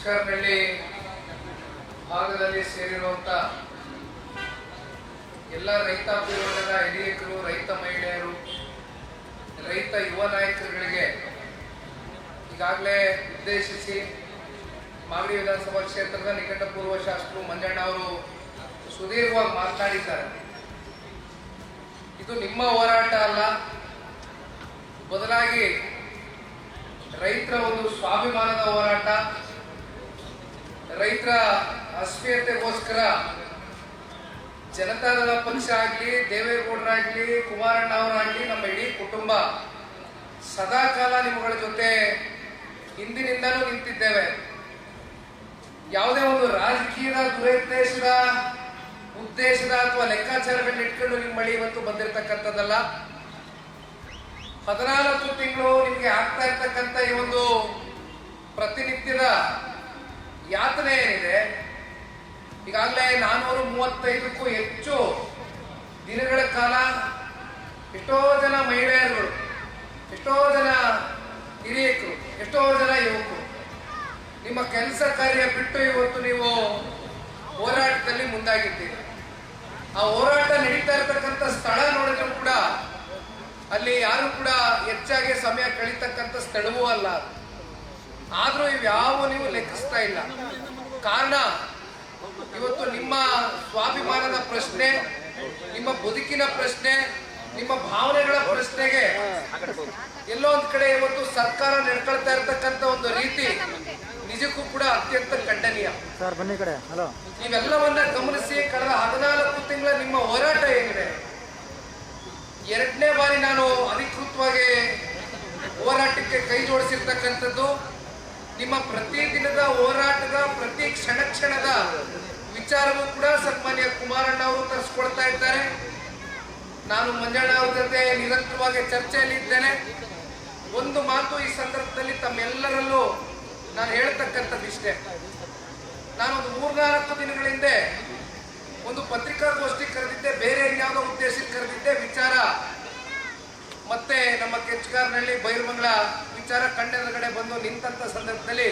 ಕೆಂಚಕಾರನಹಳ್ಳಿ ಭಾಗದಲ್ಲಿ ಸೇರಿರುವಂತ ಎಲ್ಲ ರೈತಾಪಿ ವರ್ಗದ ಹಿರಿಯಕರು, ರೈತ ಮಹಿಳೆಯರು, ರೈತ ಯುವ ನಾಯಕರುಗಳಿಗೆ ಈಗಾಗಲೇ ಉದ್ದೇಶಿಸಿ ಮಾಗಡಿ ವಿಧಾನಸಭಾ ಕ್ಷೇತ್ರದ ನಿಕಟಪೂರ್ವ ಶಾಸಕರು ಮಂಜಣ್ಣ ಅವರು ಸುದೀರ್ಘವಾಗಿ ಮಾತನಾಡಿದ್ದಾರೆ. ಇದು ನಿಮ್ಮ ಹೋರಾಟ ಅಲ್ಲ, ಬದಲಾಗಿ ರೈತರ ಒಂದು ಸ್ವಾಭಿಮಾನದ ಹೋರಾಟ, ರೈತರ ಅಸ್ಮಿತೆಗೋಸ್ಕರ ಜನತಾದಳ ಪಕ್ಷ ಆಗಲಿ, ದೇವೇಗೌಡರಾಗ್ಲಿ, ಕುಮಾರಣ್ಣ ಅವರಾಗ್ಲಿ, ನಮ್ಮ ಇಡೀ ಕುಟುಂಬ ಸದಾಕಾಲ ನಿಮ್ಮಗಳ ಜೊತೆ ಹಿಂದಿನಿಂದಲೂ ನಿಂತಿದ್ದೇವೆ. ಯಾವುದೇ ಒಂದು ರಾಜಕೀಯದ ದುರುದ್ದೇಶದ ಉದ್ದೇಶದ ಅಥವಾ ಲೆಕ್ಕಾಚಾರಗಳನ್ನ ಇಟ್ಕೊಂಡು ನಿಮ್ಮ ಬಳಿ ಇವತ್ತು ಬಂದಿರತಕ್ಕಂಥದ್ದಲ್ಲ. 14 ತಿಂಗಳು ನಿಮಗೆ ಆಗ್ತಾ ಇರ್ತಕ್ಕಂಥ ಈ ಒಂದು ಪ್ರತಿನಿತ್ಯದ ಯಾತನೆ ಏನಿದೆ, ಈಗಾಗಲೇ 435ಕ್ಕೂ ಹೆಚ್ಚು ದಿನಗಳ ಕಾಲ ಎಷ್ಟೋ ಜನ ಮಹಿಳೆಯರುಗಳು, ಎಷ್ಟೋ ಜನ ಹಿರಿಯಕರು, ಎಷ್ಟೋ ಜನ ಯುವಕರು ನಿಮ್ಮ ಕೆಲಸ ಕಾರ್ಯ ಬಿಟ್ಟು ಇವತ್ತು ನೀವು ಹೋರಾಟದಲ್ಲಿ ಮುಂದಾಗಿದ್ದೀರಿ. ಆ ಹೋರಾಟ ನಡೀತಾ ಇರತಕ್ಕಂಥ ಸ್ಥಳ ನೋಡಿದ್ರು ಕೂಡ ಅಲ್ಲಿ ಯಾರು ಕೂಡ ಹೆಚ್ಚಾಗಿ ಸಮಯ ಕಳೀತಕ್ಕಂಥ ಸ್ಥಳವೂ ಅಲ್ಲ. ಆದ್ರೂ ಇವ್ಯಾವ ನೀವು ಲೆಕ್ಕಿಸ್ತಾ ಇಲ್ಲ. ಕಾರಣ ಇವತ್ತು ನಿಮ್ಮ ಸ್ವಾಭಿಮಾನದ ಪ್ರಶ್ನೆ, ನಿಮ್ಮ ಬದುಕಿನ ಪ್ರಶ್ನೆ, ನಿಮ್ಮ ಭಾವನೆಗಳ ಪ್ರಶ್ನೆಗೆ ಎಲ್ಲೋ ಒಂದ್ ಕಡೆ ಇವತ್ತು ಸರ್ಕಾರ ನಡ್ಕೊಳ್ತಾ ಇರ್ತಕ್ಕಂಥ ಒಂದು ರೀತಿ ನಿಜಕ್ಕೂ ಕೂಡ ಅತ್ಯಂತ ಖಂಡನೀಯ. ನೀವೆಲ್ಲವನ್ನ ಗಮನಿಸಿ ಕಳೆದ 14 ತಿಂಗಳ ನಿಮ್ಮ ಹೋರಾಟ ಏನಿದೆ, 2ನೇ ಬಾರಿ ನಾನು ಅಧಿಕೃತವಾಗಿ ಹೋರಾಟಕ್ಕೆ ಕೈ ಜೋಡಿಸಿರ್ತಕ್ಕಂಥದ್ದು. ನಿಮ್ಮ ಪ್ರತಿದಿನದ ಹೋರಾಟದ ಪ್ರತಿ ಕ್ಷಣದ ವಿಚಾರವೂ ಕೂಡ ಸನ್ಮಾನ್ಯ ಕುಮಾರಣ್ಣ ಅವರು ತರಿಸ್ಕೊಳ್ತಾ ಇದ್ದಾರೆ. ನಾನು ಮಂಜಣ್ಣ ಅವ್ರ ಜೊತೆ ನಿರಂತರವಾಗಿ ಚರ್ಚೆಯಲ್ಲಿ ಇದ್ದೇನೆ. ಒಂದು ಮಾತು ಈ ಸಂದರ್ಭದಲ್ಲಿ ತಮ್ಮೆಲ್ಲರಲ್ಲೂ ನಾನು ಹೇಳ್ತಕ್ಕಂಥದ್ದು ಇಷ್ಟೇ. ನಾನೊಂದು 3-4 ದಿನಗಳ ಹಿಂದೆ ಒಂದು ಪತ್ರಿಕಾಗೋಷ್ಠಿ ಕರೆದಿದ್ದೆ, ಬೇರೆ ಯಾವುದೋ ಉದ್ದೇಶಕ್ಕೆ ಕರೆದಿದ್ದೆ. ವಿಚಾರ ಮತ್ತೆ ನಮ್ಮ ಕೆಂಚಕಾರನಹಳ್ಳಿ ಬೈರಮಂಗಲ ವಿಚಾರ ಕಣ್ಣೆದುರುಗಡೆ ಬಂದು ನಿಂತ ಸಂದರ್ಭದಲ್ಲಿ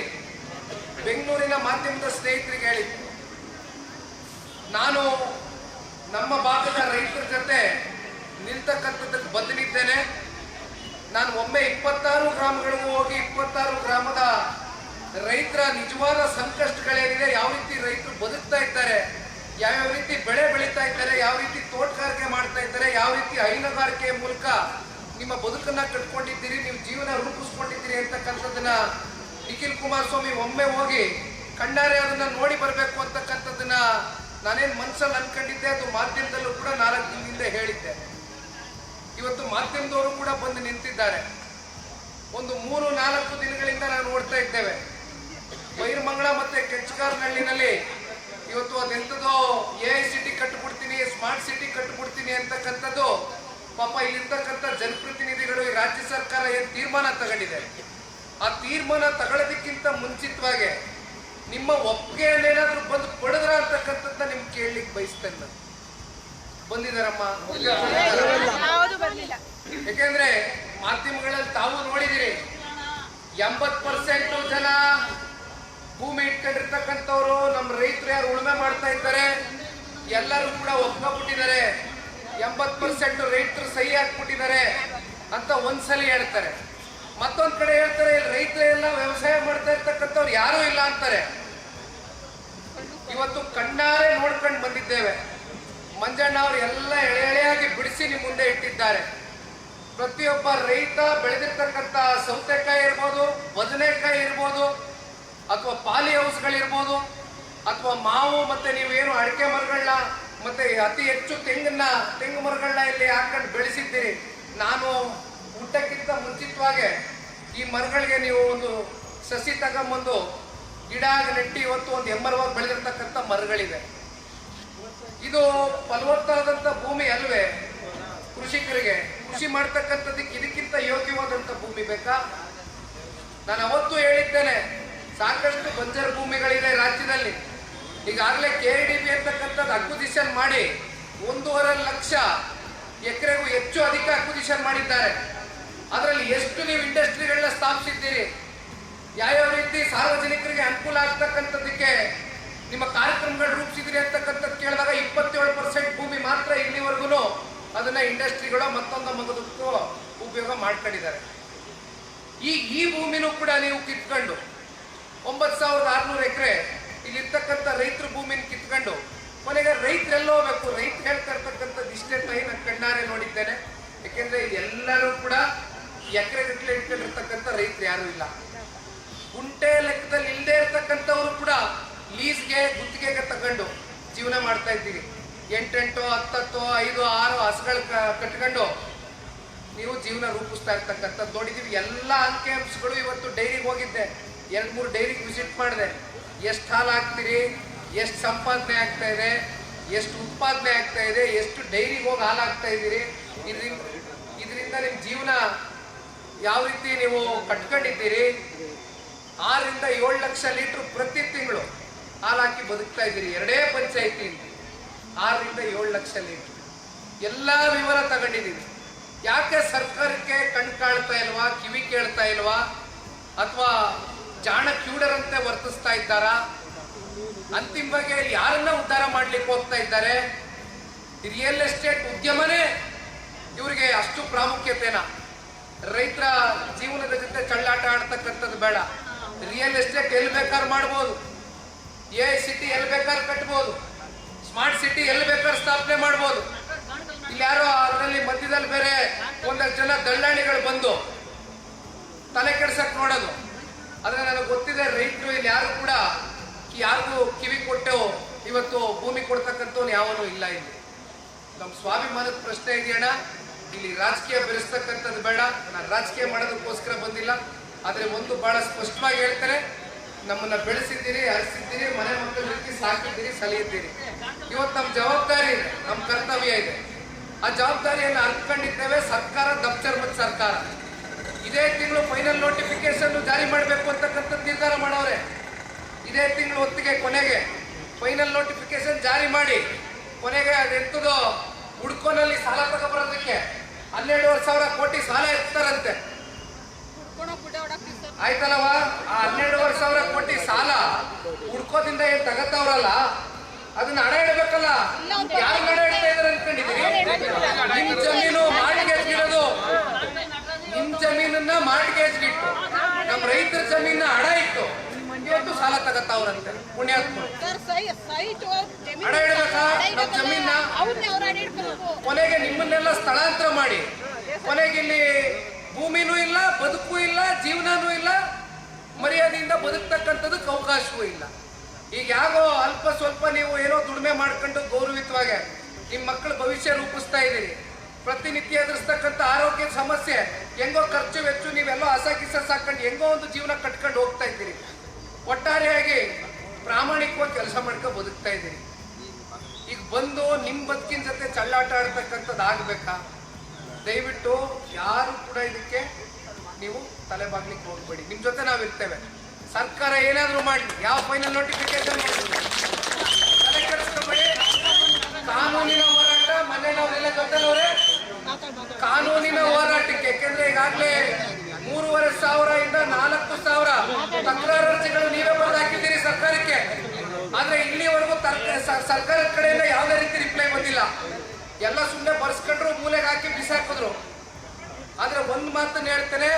ಬೆಂಗಳೂರಿನ ಮಾಧ್ಯಮದ ಸ್ನೇಹಿತರಿಗೆ ಹೇಳಿದ್ದೆ, ನಾನು ನಮ್ಮ ಭಾಗದ ರೈತರ ಜೊತೆ ನಿಲ್ತಕ್ಕಂಥದ್ದಕ್ಕೆ ಬದಲಿದ್ದೇನೆ. ನಾನು ಒಮ್ಮೆ 26 ಗ್ರಾಮಗಳಿಗೂ ಹೋಗಿ 26 ಗ್ರಾಮದ ರೈತರ ನಿಜವಾದ ಸಂಕಷ್ಟಗಳೇನಿದೆ, ಯಾವ ರೀತಿ ರೈತರು ಬದುಕ್ತಾ ಇದ್ದಾರೆ, ಯಾವ್ಯಾವ ರೀತಿ ಬೆಳೆ ಬೆಳೀತಾ ಇದ್ದಾರೆ, ಯಾವ ರೀತಿ ತೋಟಗಾರಿಕೆ ಮಾಡ್ತಾ ಇದ್ದಾರೆ, ಯಾವ ರೀತಿ ಹೈನುಗಾರಿಕೆ ಮೂಲಕ ನಿಮ್ಮ ಬದುಕನ್ನ ಕಟ್ಕೊಂಡಿದ್ದೀರಿ, ನೀವು ಜೀವನ ರೂಪಿಸ್ಕೊಂಡಿದ್ದೀರಿ ಅಂತಕ್ಕಂಥದ್ದನ್ನ ನಿಖಿಲ್ ಕುಮಾರಸ್ವಾಮಿ ಒಮ್ಮೆ ಹೋಗಿ ಕಣ್ಣಾರೆ ಅದನ್ನ ನೋಡಿ ಬರಬೇಕು ಅಂತಕ್ಕಂಥದ್ದನ್ನ ನಾನೇನು ಮನಸ್ಸಲ್ಲಿ ಅನ್ಕೊಂಡಿದ್ದೆ. ಅದು ಮಾಧ್ಯಮದಲ್ಲೂ ಕೂಡ 4 ದಿನದಿಂದ ಹೇಳಿದ್ದೆ. ಇವತ್ತು ಮಾಧ್ಯಮದವರು ಕೂಡ ಬಂದು ನಿಂತಿದ್ದಾರೆ. ಒಂದು 3-4 ದಿನಗಳಿಂದ ನಾವು ನೋಡ್ತಾ ಇದ್ದೇವೆ, ಬೈರಮಂಗಲ ಮತ್ತೆ ಕೆಂಚಕಾರನಹಳ್ಳಿನಲ್ಲಿ ಇವತ್ತು ಅದೆಂಥದೋ AICT ಕಟ್ಟಿಬಿಡ್ತೀನಿ, ಸ್ಮಾರ್ಟ್ ಸಿಟಿ ಕಟ್ಟಿಬಿಡ್ತೀನಿ ಅಂತಕ್ಕಂಥದ್ದು. ಪಾಪ ಇಲ್ಲಿರ್ತಕ್ಕಂಥ ಜನಪ್ರತಿನಿಧಿಗಳು, ಈ ರಾಜ್ಯ ಸರ್ಕಾರ ಏನು ತೀರ್ಮಾನ ತಗೊಂಡಿದೆ, ಆ ತೀರ್ಮಾನ ತಗೊಳ್ಳೋದಕ್ಕಿಂತ ಮುಂಚಿತವಾಗಿ ನಿಮ್ಮ ಒಪ್ಪಿಗೆಯನ್ನೇನಾದ್ರೂ ಬಂದು ಪಡೆದ್ರ ಅಂತಕ್ಕಂಥದ್ದನ್ನ ನಿಮ್ಗೆ ಕೇಳಲಿಕ್ಕೆ ಬಯಸ್ತೇನೆ. ನಾನು ಬಂದಿದ್ದಾರಮ್ಮ? ಯಾಕೆಂದ್ರೆ ಮಾಧ್ಯಮಗಳಲ್ಲಿ ತಾವು ನೋಡಿದಿರಿ, 80% ಜನ ಭೂಮಿ ಇಟ್ಕೊಂಡಿರ್ತಕ್ಕಂಥವ್ರು ನಮ್ಮ ರೈತರು ಯಾರು ಉಳುಮೆ ಮಾಡ್ತಾ ಇದ್ದಾರೆ ಎಲ್ಲರೂ ಕೂಡ ಒಪ್ಕೊಂಡ್ಬಿಟ್ಟಿದ್ದಾರೆ. 80% ರೈತರು ಸಹಿ ಹಾಕ್ಬಿಟ್ಟಿದ್ದಾರೆ ಅಂತ ಒಂದ್ಸಲ ಹೇಳ್ತಾರೆ. ಮತ್ತೊಂದ್ ಕಡೆ ಹೇಳ್ತಾರೆ ರೈತರೆಲ್ಲ ವ್ಯವಸಾಯ ಮಾಡ್ತಾ ಇರ್ತಕ್ಕಂಥವ್ರು ಯಾರೂ ಇಲ್ಲ ಅಂತಾರೆ. ಇವತ್ತು ಕಣ್ಣಾರೆ ನೋಡ್ಕೊಂಡು ಬಂದಿದ್ದೇವೆ. ಮಂಜಣ್ಣ ಅವರು ಎಲ್ಲ ಎಳೆಯಾಗಿ ಬಿಡಿಸಿ ನಿಮ್ಮ ಮುಂದೆ ಇಟ್ಟಿದ್ದಾರೆ. ಪ್ರತಿಯೊಬ್ಬ ರೈತ ಬೆಳೆದಿರ್ತಕ್ಕಂಥ ಸೌತೆಕಾಯಿ ಇರ್ಬೋದು, ಬದನೆಕಾಯಿ ಇರ್ಬೋದು, ಅಥವಾ ಪಾಲಿ ಹೌಸ್ಗಳಿರ್ಬೋದು, ಅಥವಾ ಮಾವು ಮತ್ತೆ ನೀವೇನು ಅಡಿಕೆ ಮರಗಳನ್ನ ಮತ್ತೆ ಅತಿ ಹೆಚ್ಚು ತೆಂಗು ಮರಗಳನ್ನ ಇಲ್ಲಿ ಹಾಕೊಂಡು ಬೆಳೆಸಿದ್ದೀರಿ. ನಾನು ಊಟಕ್ಕಿಂತ ಮುಂಚಿತವಾಗಿ ಈ ಮರಗಳಿಗೆ ನೀವು ಒಂದು ಸಸಿ ತಗೊಂಬಂದು ಗಿಡ ನೆಟ್ಟಿ ಇವತ್ತು ಒಂದು ಎಮ್ಮರವಾಗಿ ಬೆಳೆದಿರ್ತಕ್ಕಂಥ ಮರಗಳಿವೆ. ಇದು ಫಲವತ್ತಾದಂಥ ಭೂಮಿ ಅಲ್ವೇ ಕೃಷಿಕರಿಗೆ? ಕೃಷಿ ಮಾಡ್ತಕ್ಕಂಥದ್ದಕ್ಕೆ ಇದಕ್ಕಿಂತ ಯೋಗ್ಯವಾದಂಥ ಭೂಮಿ ಬೇಕಾ? ನಾನು ಅವತ್ತು ಹೇಳಿದ್ದೇನೆ, ಸಾಕಷ್ಟು ಬಂಜರು ಭೂಮಿಗಳಿದೆ ರಾಜ್ಯದಲ್ಲಿ. ಈಗಾಗಲೇ KIDB ಅಂತಕ್ಕಂಥದ್ದು ಅಕ್ವಿಸಿಷನ್ ಮಾಡಿ 1.5 ಲಕ್ಷ ಎಕರೆಗೂ ಹೆಚ್ಚು ಅಧಿಕ ಅಕ್ವಿಸಿಷನ್ ಮಾಡಿದ್ದಾರೆ. ಅದರಲ್ಲಿ ಎಷ್ಟು ನೀವು ಇಂಡಸ್ಟ್ರಿಗಳನ್ನ ಸ್ಥಾಪಿಸಿದ್ದೀರಿ, ಯಾವ್ಯಾವ ರೀತಿ ಸಾರ್ವಜನಿಕರಿಗೆ ಅನುಕೂಲ ಆಗ್ತಕ್ಕಂಥದ್ದಕ್ಕೆ ನಿಮ್ಮ ಕಾರ್ಯಕ್ರಮಗಳು ರೂಪಿಸಿದ್ರಿ ಅಂತಕ್ಕಂಥದ್ದು ಕೇಳಿದಾಗ 27% ಭೂಮಿ ಮಾತ್ರ ಇಲ್ಲಿವರೆಗೂ ಅದನ್ನ ಇಂಡಸ್ಟ್ರಿಗಳು ಮತ್ತೊಂದಕ್ಕೂ ಉಪಯೋಗ ಮಾಡ್ಕೊಂಡಿದ್ದಾರೆ. ಈ ಭೂಮಿನೂ ಕೂಡ ನೀವು ಕಿತ್ಕೊಂಡು 9600 ಎಕರೆ ಇಲ್ಲಿರ್ತಕ್ಕಂಥ ರೈತರ ಭೂಮಿನ ಕಿತ್ಕೊಂಡು ಕೊನೆಗೆ ರೈತರೆಲ್ಲ ಹೋಗ್ಬೇಕು. ರೈತರು ಹೇಳ್ತಾ ಇರ್ತಕ್ಕಂಥದ್ದು ಇಷ್ಟೇ ತಾಯಿ ನಾನು ಕಣ್ಣಾರೆ ನೋಡಿದ್ದೇನೆ. ಯಾಕೆಂದ್ರೆ ಎಲ್ಲರೂ ಕೂಡ ಎಕರೆ ಗಟ್ಟಲೆ ಇಟ್ಕೊಂಡಿರ್ತಕ್ಕಂಥ ರೈತರು ಯಾರು ಇಲ್ಲ. ಗುಂಟೆ ಲೆಕ್ಕದಲ್ಲಿ ಇಲ್ಲದೆ ಇರ್ತಕ್ಕಂಥವ್ರು ಕೂಡ ಲೀಸ್ಗೆ ಗುತ್ತಿಗೆಗೆ ತಗೊಂಡು ಜೀವನ ಮಾಡ್ತಾ ಇದ್ದೀರಿ. 8, 10, 5, 6 ಹಸುಗಳು ಕಟ್ಕೊಂಡು ನೀವು ಜೀವನ ರೂಪಿಸ್ತಾ ಇರ್ತಕ್ಕಂಥದ್ದು ನೋಡಿದೀವಿ. ಎಲ್ಲ ಅಂಕಿಅಂಶಗಳು ಇವತ್ತು ಡೈರಿಗೆ ಹೋಗಿದ್ದೆ, 2-3 ಡೈರಿಗೆ ವಿಸಿಟ್ ಮಾಡಿದೆ. ಎಷ್ಟು ಹಾಲು ಹಾಕ್ತೀರಿ, ಎಷ್ಟು ಸಂಪಾದನೆ ಆಗ್ತಾ ಇದೆ, ಎಷ್ಟು ಉತ್ಪಾದನೆ ಆಗ್ತಾ ಇದೆ, ಎಷ್ಟು ಡೈರಿಗೆ ಹೋಗಿ ಹಾಲು ಹಾಕ್ತಾ ಇದ್ದೀರಿ, ಇದರಿಂದ ನಿಮ್ಮ ಜೀವನ ಯಾವ ರೀತಿ ನೀವು ಕಟ್ಕೊಂಡಿದ್ದೀರಿ. 6 ರಿಂದ 7 ಲಕ್ಷ ಲೀಟರ್ ಪ್ರತಿ ತಿಂಗಳು ಹಾಲು ಹಾಕಿ ಬದುಕ್ತಾ ಇದ್ದೀರಿ. 2 ಪಂಚಾಯಿತಿಯಿಂದ 6 ರಿಂದ 7 ಲಕ್ಷ ಲೀಟರ್ ಎಲ್ಲ ವಿವರ ತಗೊಂಡಿದ್ದೀವಿ. ಯಾಕೆ ಸರ್ಕಾರಕ್ಕೆ ಕಣ್ ಕಾಣ್ತಾ ಇಲ್ವಾ, ಕಿವಿ ಕೇಳ್ತಾ ಇಲ್ವಾ, ಅಥವಾ ಜಾಣ ಕ್ಯೂಡರಂತೆ ವರ್ತಿಸ್ತಾ ಇದ್ದಾರಾ? ಅಂತಿಮವಾಗಿ ಯಾರನ್ನ ಉದ್ಧಾರ ಮಾಡ್ಲಿಕ್ಕೆ ಹೋಗ್ತಾ ಇದ್ದಾರೆ? ರಿಯಲ್ ಎಸ್ಟೇಟ್ ಉದ್ಯಮನೇ ಇವರಿಗೆ ಅಷ್ಟು ಪ್ರಾಮುಖ್ಯತೆನ. ರೈತರ ಜೀವನದ ಜೊತೆ ಚಳ್ಳಾಟ ಆಡ್ತಕ್ಕಂಥದ್ದು ಬೇಡ. ರಿಯಲ್ ಎಸ್ಟೇಟ್ ಎಲ್ಲಿ ಬೇಕಾದ್ರೆ ಮಾಡ್ಬೋದು, ಸಿಟಿ ಎಲ್ಲಿ ಬೇಕಾದ್ರೆ ಕಟ್ಬೋದು, ಸ್ಮಾರ್ಟ್ ಸಿಟಿ ಎಲ್ಲಿ ಬೇಕಾದ್ರೆ ಸ್ಥಾಪನೆ ಮಾಡ್ಬೋದು. ಇಲ್ಲಿ ಯಾರೋ ಅದರಲ್ಲಿ ಮಧ್ಯದಲ್ಲಿ ಬೇರೆ ಒಂದಷ್ಟು ಜನ ದಳ್ಳಾಳಿಗಳು ಬಂದು ತಲೆ ಕೆಡ್ಸಕ್ ನೋಡೋದು. ಆದ್ರೆ ನನಗೆ ಗೊತ್ತಿದೆ, ರೈತರು ಇಲ್ಲಿ ಯಾರು ಕೂಡ ಯಾರಿಗೂ ಕಿವಿ ಕೊಟ್ಟೆವು ಇವತ್ತು ಭೂಮಿ ಕೊಡ್ತಕ್ಕಂಥವ್ನು ಯಾವನು ಇಲ್ಲ. ಇಲ್ಲಿ ನಮ್ಮ ಸ್ವಾಭಿಮಾನದ ಪ್ರಶ್ನೆ ಇದೆಯಣ್ಣ. ಇಲ್ಲಿ ರಾಜಕೀಯ ಬೆರೆಸ್ತಕ್ಕಂಥದ್ದು ಬೇಡ. ನಾನು ರಾಜಕೀಯ ಮಾಡೋದಕ್ಕೋಸ್ಕರ ಬಂದಿಲ್ಲ. ಆದ್ರೆ ಒಂದು ಬಹಳ ಸ್ಪಷ್ಟವಾಗಿ ಹೇಳ್ತಾರೆ, ನಮ್ಮನ್ನ ಬೆಳೆಸಿದ್ದೀರಿ, ಹರಿಸಿದ್ದೀರಿ, ಮನೆ ಮಕ್ಕಳ ರೀತಿ ಸಾಕಿದ್ದೀರಿ, ಸಲಿಯಿದ್ದೀರಿ. ಇವತ್ತು ನಮ್ಮ ಜವಾಬ್ದಾರಿ ಇದೆ, ನಮ್ಮ ಕರ್ತವ್ಯ ಇದೆ. ಆ ಜವಾಬ್ದಾರಿಯನ್ನು ಅರ್ಕೊಂಡಿದ್ದೇವೆ. ಸರ್ಕಾರ ದಪ್ಚರ್ಮದ ಸರ್ಕಾರ. ಇದೇ ತಿಂಗಳು ಫೈನಲ್ ನೋಟಿಫಿಕೇಶನ್ ಜಾರಿ ಮಾಡಬೇಕು ಅಂತಕ್ಕಂಥದ್ದು ನಿರ್ಧಾರ ಮಾಡವ್ರೆ. ಇದೇ ತಿಂಗಳು ಹೊತ್ತಿಗೆ ಕೊನೆಗೆ ಫೈನಲ್ ನೋಟಿಫಿಕೇಶನ್ ಜಾರಿ ಮಾಡಿ ಕೊನೆಗೆ ಅದೆಂತದೋ ಹುಡ್ಕೋನಲ್ಲಿ ಸಾಲ ತಗೊಬರೋದಕ್ಕೆ 12,500 ಕೋಟಿ ಸಾಲ ಇರ್ತಾರಂತೆ. ಆಯ್ತಲ್ಲವ, ಆ 12,500 ಕೋಟಿ ಸಾಲ ಹುಡ್ಕೋದಿಂದ ಏನ್ ತಗತ್ತವ್ರಲ್ಲ, ಅದನ್ನ ಹಣ ಇಡಬೇಕಲ್ಲ. ಯಾರು ಹಣ ಇಡ್ತಾ ಇದಾರೆ ಅನ್ಕೊಂಡಿದ್ದೀರಿ? ನಿಮ್ ಜಮೀನು ಮಾರ್ಟ್ಗೇಜ್ಗಿಡೋದು, ನಿಮ್ ಜಮೀನನ್ನ ಮಾರ್ಟ್ಗೇಜ್ಗಿಟ್ಟು ನಮ್ಮ ರೈತರ ಜಮೀನ ಹಣ ಇಟ್ಟು ಇವತ್ತು ಸಾಲ ತಗತ್ತವ್ರಂತೆ. ಪುಣ್ಯಾತ್ಮ ಹಣ ಇಡಬೇಕಾ ನಮ್ಮ ಜಮೀನ? ಕೊನೆಗೆ ನಿಮ್ಮನ್ನೆಲ್ಲ ಸ್ಥಳಾಂತರ ಮಾಡಿ ಕೊನೆಗೆ ಇಲ್ಲಿ ಭೂಮಿನೂ ಇಲ್ಲ, ಬದುಕು ಇಲ್ಲ, ಜೀವನನೂ ಇಲ್ಲ, ಮರ್ಯಾದೆಯಿಂದ ಬದುಕ್ತಕ್ಕಂಥದಕ್ಕೆ ಅವಕಾಶವೂ ಇಲ್ಲ. ಈಗ ಯಾಗೋ ಅಲ್ಪ ಸ್ವಲ್ಪ ನೀವು ಏನೋ ದುಡಿಮೆ ಮಾಡ್ಕೊಂಡು ಗೌರವಿತವಾಗಿ ನಿಮ್ಮ ಮಕ್ಕಳ ಭವಿಷ್ಯ ರೂಪಿಸ್ತಾ ಇದ್ದೀರಿ. ಪ್ರತಿನಿತ್ಯ ಎದುರಿಸ್ತಕ್ಕಂಥ ಆರೋಗ್ಯ ಸಮಸ್ಯೆ, ಹೆಂಗೋ ಖರ್ಚು ವೆಚ್ಚು ನೀವೆಲ್ಲೋ ಹಸ ಸಾಕೊಂಡು ಹೆಂಗೋ ಒಂದು ಜೀವನ ಕಟ್ಕೊಂಡು ಹೋಗ್ತಾ ಇದ್ದೀರಿ. ಒಟ್ಟಾರೆಯಾಗಿ ಪ್ರಾಮಾಣಿಕವಾಗಿ ಕೆಲಸ ಮಾಡ್ಕೊಂಡು ಬದುಕ್ತಾ ಇದ್ದೀರಿ. ಈಗ ಬಂದು ನಿಮ್ಮ ಬದುಕಿನ ಜೊತೆ ಚಳ್ಳಾಟ ಆಡ್ತಕ್ಕಂಥದ್ದು ಆಗ್ಬೇಕಾ? ದಯವಿಟ್ಟು ಯಾರು ಕೂಡ ಇದಕ್ಕೆ ನೀವು ತಲೆ ಬಾಗ್ಲಿಕ್ಕೆ ಹೋಗ್ಬೇಡಿ. ನಿಮ್ ಜೊತೆ ನಾವಿರ್ತೇವೆ. ಸರ್ಕಾರ ಏನಾದ್ರೂ ಮಾಡಿ, ಯಾವ ಫೈನಲ್ ನೋಟಿಫಿಕೇಶನ್ ತಲೆ ಕೆಡಿಸ್ಕೊಬೇಡಿ. ಕಾನೂನಿನ ಹೋರಾಟ, ಮನೆಯವರೆಲ್ಲ ಜೊತೆನವರೇ ಕಾನೂನಿನ ಹೋರಾಟಕ್ಕೆ. ಯಾಕೆಂದ್ರೆ ಈಗಾಗಲೇ 3,500 ಇಂದ 4,000 ತಕರಾರು ಅರ್ಜಿಗಳು ನೀವೇ ಬರೆದು ಹಾಕಿದ್ದೀರಿ ಸರ್ಕಾರಕ್ಕೆ. ಆದ್ರೆ ಇಲ್ಲಿವರೆಗೂ ಸರ್ಕಾರದ ಕಡೆಯಿಂದ ಯಾವುದೇ ರೀತಿ ರಿಪ್ಲೈ ಬಂದಿಲ್ಲ. ಎಲ್ಲ ಸುಮ್ಮನೆ ಬರ್ಸ್ಕೊಂಡ್ರು, ಮೂಲೆಗೆ ಹಾಕಿ ಬಿಸಾಕಿದ್ರು. ಆದ್ರೆ ಒಂದು ಮಾತನ್ನ ಹೇಳ್ತೇನೆ,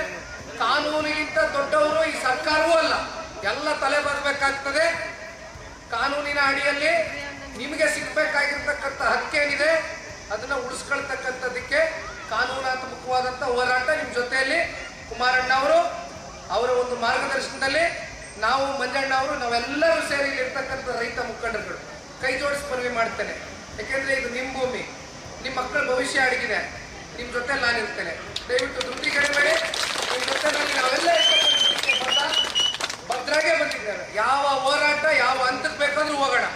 ಕಾನೂನಿಗಿಂತ ದೊಡ್ಡವರು ಈ ಸರ್ಕಾರವೂ ಅಲ್ಲ. ಎಲ್ಲ ತಲೆ ಬರಬೇಕಾಗ್ತದೆ. ಕಾನೂನಿನ ಅಡಿಯಲ್ಲಿ ನಿಮಗೆ ಸಿಗ್ಬೇಕಾಗಿರ್ತಕ್ಕಂಥ ಹಕ್ಕೇನಿದೆ ಅದನ್ನ ಉಳಿಸ್ಕೊಳ್ತಕ್ಕಂಥದ್ದಕ್ಕೆ ಕಾನೂನಾತ್ಮಕವಾದಂಥ ಹೋರಾಟ ನಿಮ್ಮ ಜೊತೆಯಲ್ಲಿ ಕುಮಾರಣ್ಣ ಅವರು, ಅವರ ಒಂದು ಮಾರ್ಗದರ್ಶನದಲ್ಲಿ ನಾವು, ಮಂಜಣ್ಣ ಅವರು, ನಾವೆಲ್ಲರೂ ಸೇರಿ ಇರ್ತಕ್ಕಂಥ ರೈತ ಮುಖಂಡರುಗಳು ಕೈ ಜೋಡಿಸಿ ಮನವಿ ಮಾಡ್ತೇನೆ. ಯಾಕೆಂದ್ರೆ ಇದು ನಿಮ್ಮ ಭೂಮಿ, ನಿಮ್ಮ ಮಕ್ಕಳ ಭವಿಷ್ಯ ಅಡಗಿದೆ. ನಿಮ್ಮ ಜೊತೆ ನಾನಿರ್ತೇನೆ. ದಯವಿಟ್ಟು ಧೃತಿಗೆಡಬೇಡಿ. ನಿಮ್ಮ ಜೊತೆನಲ್ಲಿ ನಾವೆಲ್ಲ ಭದ್ರಾಗೆ ಬಂದಿದ್ದೇವೆ. ಯಾವ ಹೋರಾಟ ಯಾವ ಹಂತಕ್ಕೆ ಬೇಕಾದ್ರೂ ಹೋಗೋಣ.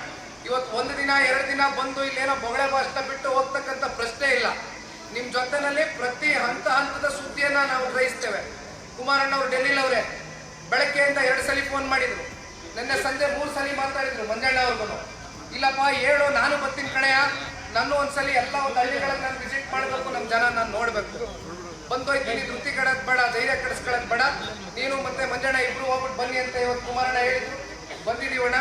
ಇವತ್ತು 1 ದಿನ 2 ದಿನ ಬಂದು ಇಲ್ಲೇನೋ ಬೊಗಳೆ ಭಾಷಣ ಬಿಟ್ಟು ಹೋಗ್ತಕ್ಕಂಥ ಪ್ರಶ್ನೆ ಇಲ್ಲ. ನಿಮ್ಮ ಜೊತೆನಲ್ಲಿ ಪ್ರತಿ ಹಂತದ ಸುದ್ದಿಯನ್ನ ನಾವು ಗ್ರಹಿಸ್ತೇವೆ. ಕುಮಾರಣ್ಣ ಅವರು ಡೆಲ್ಲಿಲವರೇ ಬೆಳಗ್ಗೆಯಿಂದ 2 ಸಲ ಫೋನ್ ಮಾಡಿದ್ರು. ನಿನ್ನೆ ಸಂಜೆ 3 ಸಲ ಮಾತಾಡಿದ್ರು ಮಂಜಣ್ಣ ಅವ್ರಿಗೂ. ಇಲ್ಲಪ್ಪ ಹೇಳು, ನಾನು ಬರ್ತೀನಿ ಕಣೆಯ, ನಾನು ಒಂದ್ಸಲಿ ಎಲ್ಲ ಒಂದು ಹಳ್ಳಿಗಳನ್ನ ನಾನು ವಿಸಿಟ್ ಮಾಡಬೇಕು, ನಮ್ಮ ಜನ ನಾನು ನೋಡ್ಬೇಕು. ಬಂದೋಯ್ತೀನಿ, ಧೃತಿ ಕೆಡಕ್ ಬೇಡ, ಧೈರ್ಯ ಕೆಡಿಸ್ಕೊಳಕ್ ಬೇಡ. ನೀನು ಮತ್ತೆ ಮಂಜಣ್ಣ ಇಬ್ರು ಹೋಗ್ಬಿಟ್ಟು ಬನ್ನಿ ಅಂತ ಇವತ್ತು ಕುಮಾರಣ್ಣ ಹೇಳಿದ್ರು. ಬಂದಿದೀವಣ್ಣ.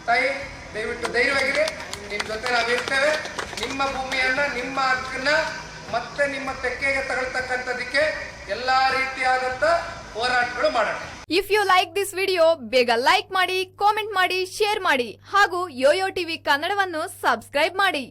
ತಾಯಿ ದಯವಿಟ್ಟು ಧೈರ್ಯವಾಗಿರಿ, ನಿಮ್ ಜೊತೆ ನಾವಿರ್ತೇವೆ. ನಿಮ್ಮ ಭೂಮಿಯನ್ನ, ನಿಮ್ಮ ಹಕ್ಕನ್ನ ಮತ್ತೆ ನಿಮ್ಮ ತೆಕ್ಕೆಗೆ ತಗೊಳ್ತಕ್ಕಂಥದಕ್ಕೆ ಎಲ್ಲಾ ರೀತಿಯಾದಂತ ಹೋರಾಟಗಳು ಮಾಡೋಣ. If you like this video ಬೇಗ ಲೈಕ್ ಮಾಡಿ, ಕಾಮೆಂಟ್ ಮಾಡಿ, ಶೇರ್ ಮಾಡಿ ಹಾಗೂ ಯೋಯೋ ಟಿವಿ ಕನ್ನಡವನ್ನು ಸಬ್ಸ್ಕ್ರೈಬ್ ಮಾಡಿ.